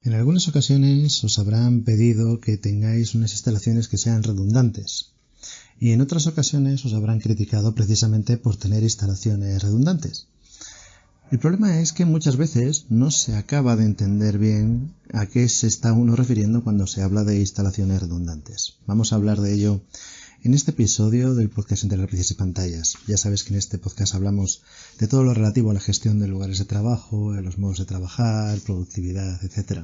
En algunas ocasiones os habrán pedido que tengáis unas instalaciones que sean redundantes y en otras ocasiones os habrán criticado precisamente por tener instalaciones redundantes. El problema es que muchas veces no se acaba de entender bien a qué se está uno refiriendo cuando se habla de instalaciones redundantes. Vamos a hablar de ello en este episodio del podcast Entre lápices y pantallas. Ya sabes que en este podcast hablamos de todo lo relativo a la gestión de lugares de trabajo, de los modos de trabajar, productividad, etc.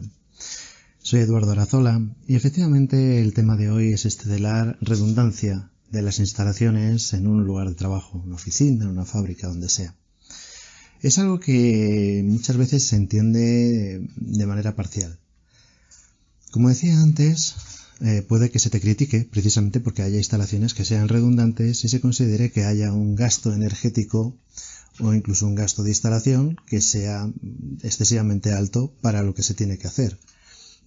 Soy Eduardo Arazola y efectivamente el tema de hoy es este de la redundancia de las instalaciones en un lugar de trabajo, en una oficina, en una fábrica, donde sea. Es algo que muchas veces se entiende de manera parcial. Como decía antes, puede que se te critique precisamente porque haya instalaciones que sean redundantes y se considere que haya un gasto energético o incluso un gasto de instalación que sea excesivamente alto para lo que se tiene que hacer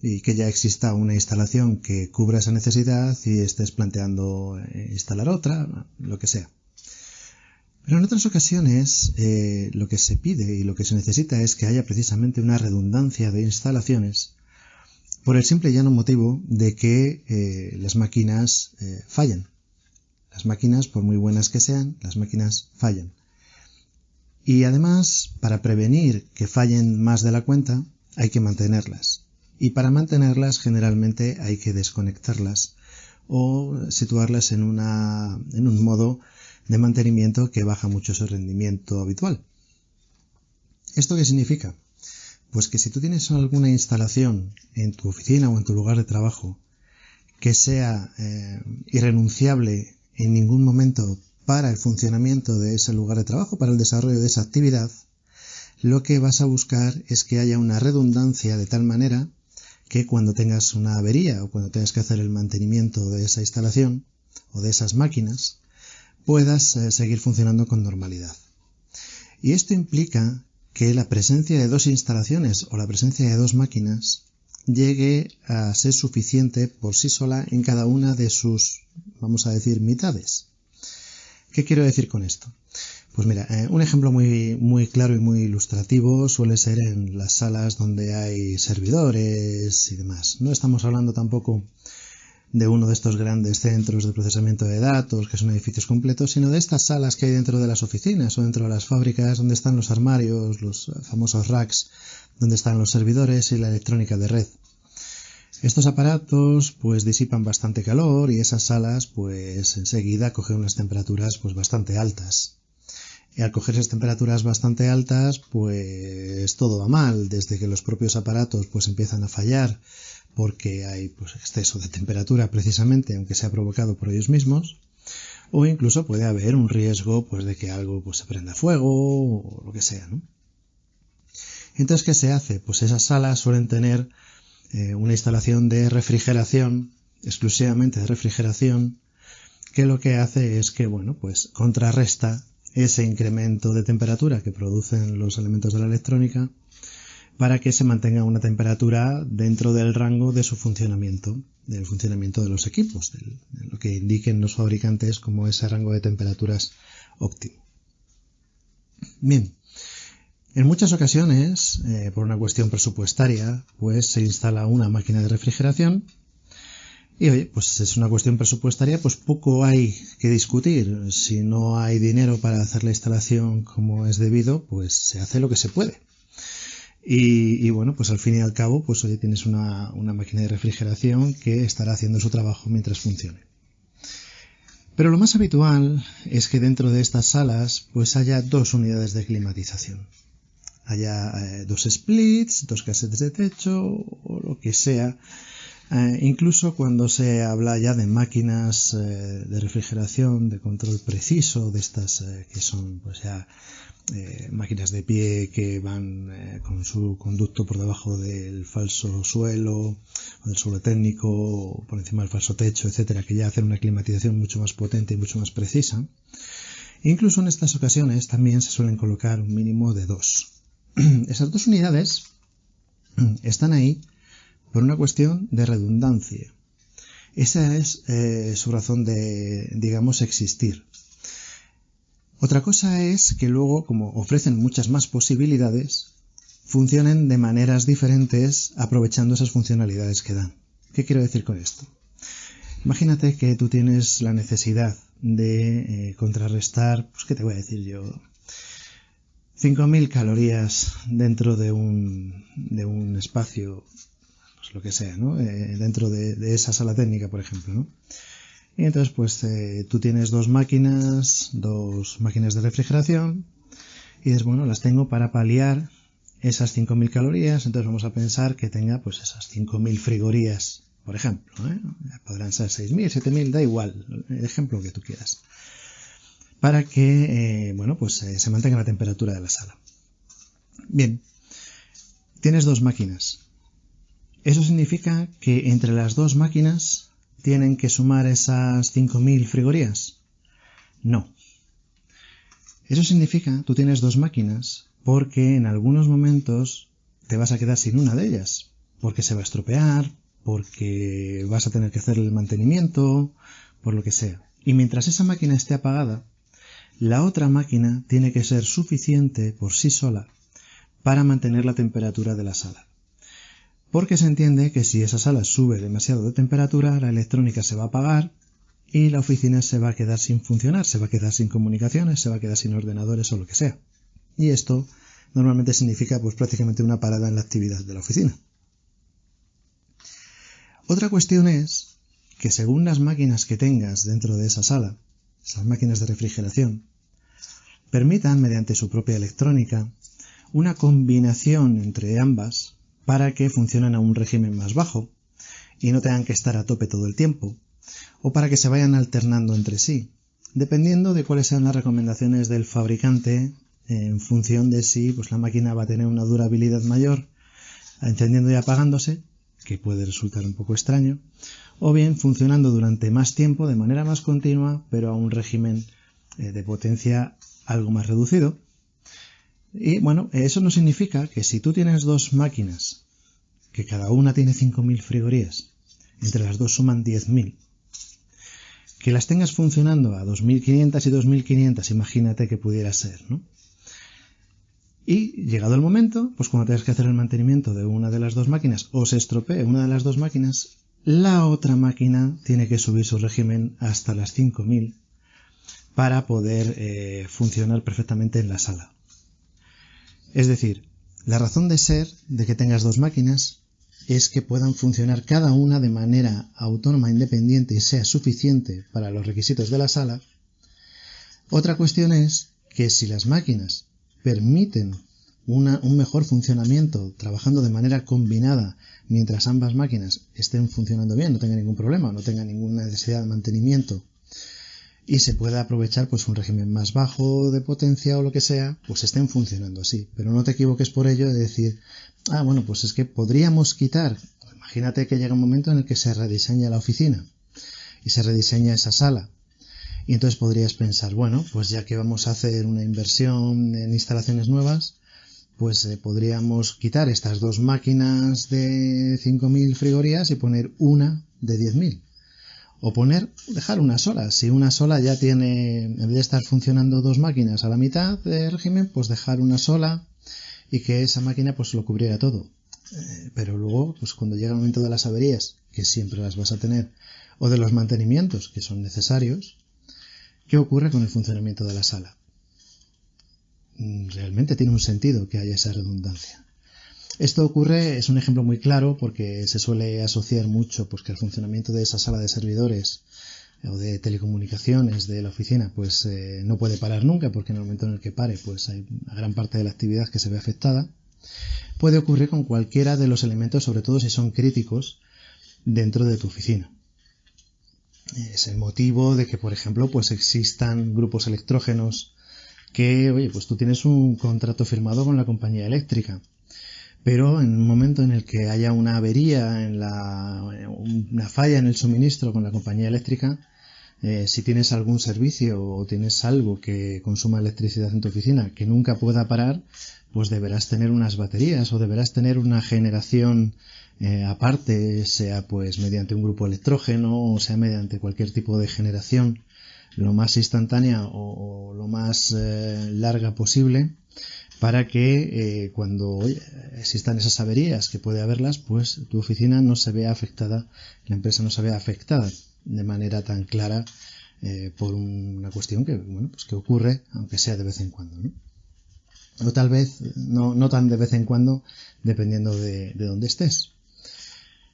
y que ya exista una instalación que cubra esa necesidad y estés planteando instalar otra, lo que sea. Pero en otras ocasiones lo que se pide y lo que se necesita es que haya precisamente una redundancia de instalaciones por el simple y llano motivo de que las máquinas fallan. Las máquinas, por muy buenas que sean, las máquinas fallan. Y además, para prevenir que fallen más de la cuenta, hay que mantenerlas. Y para mantenerlas generalmente hay que desconectarlas o situarlas en un modo de mantenimiento que baja mucho su rendimiento habitual. ¿Esto qué significa? Pues que si tú tienes alguna instalación en tu oficina o en tu lugar de trabajo que sea irrenunciable en ningún momento para el funcionamiento de ese lugar de trabajo, para el desarrollo de esa actividad, lo que vas a buscar es que haya una redundancia de tal manera que cuando tengas una avería o cuando tengas que hacer el mantenimiento de esa instalación o de esas máquinas, puedas seguir funcionando con normalidad. Y esto implica que la presencia de dos instalaciones o la presencia de dos máquinas llegue a ser suficiente por sí sola en cada una de sus, vamos a decir, mitades. ¿Qué quiero decir con esto? Pues mira, un ejemplo muy claro y muy ilustrativo suele ser en las salas donde hay servidores y demás. No estamos hablando tampoco de uno de estos grandes centros de procesamiento de datos, que son edificios completos, sino de estas salas que hay dentro de las oficinas o dentro de las fábricas, donde están los armarios, los famosos racks, donde están los servidores y la electrónica de red. Estos aparatos pues disipan bastante calor y esas salas pues enseguida cogen unas temperaturas pues bastante altas. Y al coger esas temperaturas bastante altas pues todo va mal, desde que los propios aparatos pues empiezan a fallar, porque hay pues exceso de temperatura precisamente, aunque sea provocado por ellos mismos, o incluso puede haber un riesgo pues de que algo pues se prenda fuego o lo que sea, ¿no? Entonces, ¿qué se hace? Pues esas salas suelen tener una instalación de refrigeración, exclusivamente de refrigeración, que lo que hace es que, bueno, pues contrarresta ese incremento de temperatura que producen los elementos de la electrónica para que se mantenga una temperatura dentro del rango de su funcionamiento, del funcionamiento de los equipos, de lo que indiquen los fabricantes como ese rango de temperaturas óptimo. Bien, en muchas ocasiones, por una cuestión presupuestaria, pues se instala una máquina de refrigeración y oye, pues es una cuestión presupuestaria, pues poco hay que discutir. Si no hay dinero para hacer la instalación como es debido, pues se hace lo que se puede. Y bueno, pues al fin y al cabo, pues hoy tienes una máquina de refrigeración que estará haciendo su trabajo mientras funcione. Pero lo más habitual es que dentro de estas salas pues haya dos unidades de climatización. Haya dos splits, dos cassettes de techo o lo que sea. Incluso cuando se habla ya de máquinas de refrigeración, de control preciso, de estas que son pues ya máquinas de pie que van con su conducto por debajo del falso suelo o del suelo técnico o por encima del falso techo, etcétera, que ya hacen una climatización mucho más potente y mucho más precisa. Incluso en estas ocasiones también se suelen colocar un mínimo de dos. Esas dos unidades están ahí por una cuestión de redundancia. Esa es su razón de, digamos, existir. Otra cosa es que luego, como ofrecen muchas más posibilidades, funcionen de maneras diferentes aprovechando esas funcionalidades que dan. ¿Qué quiero decir con esto? Imagínate que tú tienes la necesidad de contrarrestar, pues qué te voy a decir yo, 5.000 calorías dentro de un espacio, pues lo que sea, ¿no? Dentro de esa sala técnica, por ejemplo, ¿no? Y entonces pues tú tienes dos máquinas de refrigeración y dices, bueno, las tengo para paliar esas 5.000 calorías, entonces vamos a pensar que tenga pues esas 5.000 frigorías, por ejemplo, ¿eh? Podrán ser 6.000, 7.000, da igual, el ejemplo que tú quieras, para que se mantenga la temperatura de la sala. Bien, tienes dos máquinas. Eso significa que entre las dos máquinas tienen que sumar esas 5.000 frigorías. No. Eso significa, tú tienes dos máquinas porque en algunos momentos te vas a quedar sin una de ellas, porque se va a estropear, porque vas a tener que hacer el mantenimiento, por lo que sea. Y mientras esa máquina esté apagada, la otra máquina tiene que ser suficiente por sí sola para mantener la temperatura de la sala. Porque se entiende que si esa sala sube demasiado de temperatura, la electrónica se va a apagar y la oficina se va a quedar sin funcionar, se va a quedar sin comunicaciones, se va a quedar sin ordenadores o lo que sea. Y esto normalmente significa pues prácticamente una parada en la actividad de la oficina. Otra cuestión es que según las máquinas que tengas dentro de esa sala, esas máquinas de refrigeración, permitan mediante su propia electrónica una combinación entre ambas para que funcionen a un régimen más bajo y no tengan que estar a tope todo el tiempo, o para que se vayan alternando entre sí, dependiendo de cuáles sean las recomendaciones del fabricante en función de si pues, la máquina va a tener una durabilidad mayor encendiendo y apagándose, que puede resultar un poco extraño, o bien funcionando durante más tiempo de manera más continua, pero a un régimen de potencia algo más reducido. Y bueno, eso no significa que si tú tienes dos máquinas, que cada una tiene 5.000 frigorías, entre las dos suman 10.000, que las tengas funcionando a 2.500 y 2.500, imagínate que pudiera ser, ¿no? Y llegado el momento, pues cuando tengas que hacer el mantenimiento de una de las dos máquinas o se estropee una de las dos máquinas, la otra máquina tiene que subir su régimen hasta las 5.000 para poder funcionar perfectamente en la sala. Es decir, la razón de ser de que tengas dos máquinas es que puedan funcionar cada una de manera autónoma, independiente y sea suficiente para los requisitos de la sala. Otra cuestión es que si las máquinas permiten un mejor funcionamiento trabajando de manera combinada mientras ambas máquinas estén funcionando bien, no tengan ningún problema, no tengan ninguna necesidad de mantenimiento y se pueda aprovechar pues un régimen más bajo de potencia o lo que sea, pues estén funcionando así. Pero no te equivoques por ello de decir, pues es que podríamos quitar, imagínate que llega un momento en el que se rediseña la oficina y se rediseña esa sala. Y entonces podrías pensar, pues ya que vamos a hacer una inversión en instalaciones nuevas, pues podríamos quitar estas dos máquinas de 5.000 frigorías y poner una de 10.000. O dejar una sola. Si una sola ya tiene, en vez de estar funcionando dos máquinas a la mitad del régimen, pues dejar una sola y que esa máquina pues lo cubriera todo. Pero luego, pues cuando llega el momento de las averías, que siempre las vas a tener, o de los mantenimientos que son necesarios, ¿qué ocurre con el funcionamiento de la sala? Realmente tiene un sentido que haya esa redundancia. Esto ocurre, es un ejemplo muy claro porque se suele asociar mucho pues que el funcionamiento de esa sala de servidores o de telecomunicaciones de la oficina pues no puede parar nunca, porque en el momento en el que pare pues hay una gran parte de la actividad que se ve afectada. Puede ocurrir con cualquiera de los elementos, sobre todo si son críticos dentro de tu oficina. Es el motivo de que, por ejemplo, pues existan grupos electrógenos que, pues tú tienes un contrato firmado con la compañía eléctrica, pero en un momento en el que haya una avería, una falla en el suministro con la compañía eléctrica, si tienes algún servicio o tienes algo que consuma electricidad en tu oficina que nunca pueda parar, pues deberás tener unas baterías o deberás tener una generación aparte, sea pues mediante un grupo electrógeno o sea mediante cualquier tipo de generación lo más instantánea o lo más larga posible, para que cuando existan esas averías, que puede haberlas, pues tu oficina no se vea afectada, la empresa no se vea afectada de manera tan clara por una cuestión que, bueno, pues que ocurre, aunque sea de vez en cuando, ¿no? O tal vez no tan de vez en cuando, dependiendo de dónde estés.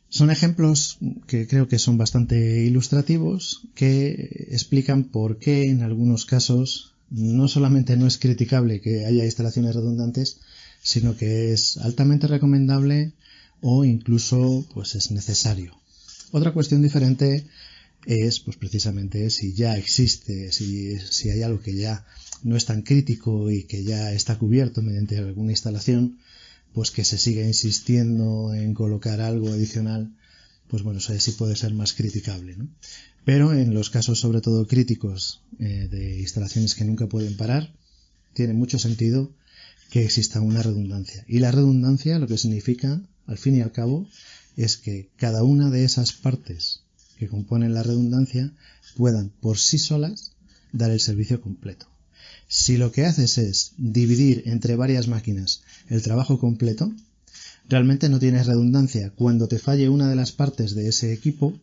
Son ejemplos que creo que son bastante ilustrativos, que explican por qué en algunos casos no solamente no es criticable que haya instalaciones redundantes, sino que es altamente recomendable o incluso pues es necesario. Otra cuestión diferente es pues precisamente si ya existe, si hay algo que ya no es tan crítico y que ya está cubierto mediante alguna instalación, pues que se siga insistiendo en colocar algo adicional, pues bueno, eso sí puede ser más criticable, ¿no? Pero en los casos sobre todo críticos de instalaciones que nunca pueden parar, tiene mucho sentido que exista una redundancia. Y la redundancia lo que significa, al fin y al cabo, es que cada una de esas partes que componen la redundancia puedan por sí solas dar el servicio completo. Si lo que haces es dividir entre varias máquinas el trabajo completo, realmente no tienes redundancia. Cuando te falle una de las partes de ese equipo,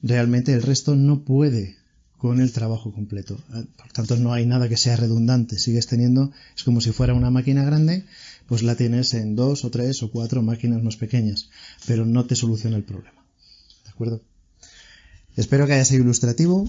realmente el resto no puede con el trabajo completo. Por tanto, no hay nada que sea redundante. Sigues teniendo, es como si fuera una máquina grande, pues la tienes en 2 o 3 o 4 máquinas más pequeñas, pero no te soluciona el problema. ¿De acuerdo? Espero que haya sido ilustrativo.